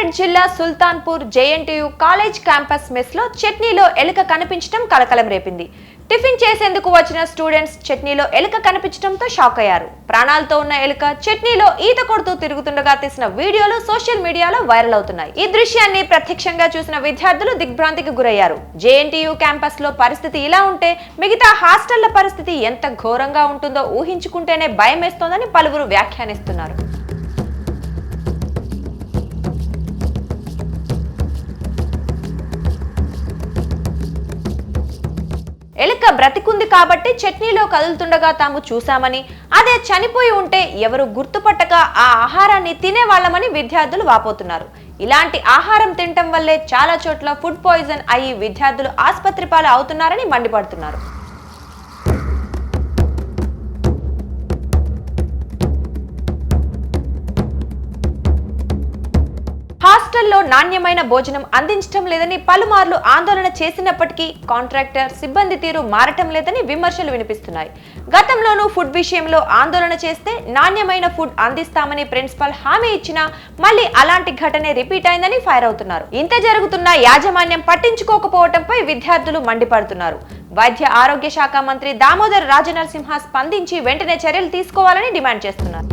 సిద్దిపేట జిల్లా Sultanpur JNTU college campus mess లో చట్నీలో ఎలుక కనిపించడం కలకలం రేపింది. టిఫిన్ చేసేందుకు వచ్చిన స్టూడెంట్స్ చట్నీలో ఎలుక కనిపించడంతో షాక్ అయ్యారు. ప్రాణాలతో ఉన్న ఎలుక చట్నీలో ఈత కొడుతూ తిరుగుతుండగా తీసిన వీడియోలు సోషల్ మీడియాలో వైరల్ అవుతున్నాయి. ఈ దృశ్యాన్ని ప్రత్యక్షంగా చూసిన విద్యార్థులు దిగ్భ్రాంతికి గురయ్యారు. జేఎన్టీయూ క్యాంపస్ లో పరిస్థితి ఇలా ఉంటే మిగతా హాస్టళ్ల పరిస్థితి ఎంత ఘోరంగా ఉంటుందో ఊహించుకుంటేనే భయం వేస్తోందని పలువురు వ్యాఖ్యానిస్తున్నారు. ఎలుక బ్రతికుంది కాబట్టి చట్నీలో కదులుతుండగా తాము చూశామని, అదే చనిపోయి ఉంటే ఎవరు గుర్తుపట్టక ఆ ఆహారాన్ని తినేవాళ్లమని విద్యార్థులు వాపోతున్నారు. ఇలాంటి ఆహారం తినటం వల్లే చాలా చోట్ల ఫుడ్ పాయిజన్ అయ్యి విద్యార్థులు ఆసుపత్రి పాలు అవుతున్నారని మండిపడుతున్నారు. హాస్టల్లో నాణ్యమైన భోజనం అందించడం లేదని పలుమార్లు ఆందోళన చేసినప్పటికీ కాంట్రాక్టర్ సిబ్బంది తీరు మారటం లేదని విమర్శలు వినిపిస్తున్నాయి. గతంలోనూ ఫుడ్ విషయంలో ఆందోళన చేస్తే నాణ్యమైన ఫుడ్ అందిస్తామని ప్రిన్సిపల్ హామీ ఇచ్చినా మళ్ళీ అలాంటి ఘటనే రిపీట్ అయిందని ఫైర్ అవుతున్నారు. ఇంత జరుగుతున్నా యాజమాన్యం పట్టించుకోకపోవడంపై విద్యార్థులు మండిపడుతున్నారు. వైద్య ఆరోగ్య శాఖ మంత్రి దామోదర్ రాజనరసింహ స్పందించి వెంటనే చర్యలు తీసుకోవాలని డిమాండ్ చేస్తున్నారు.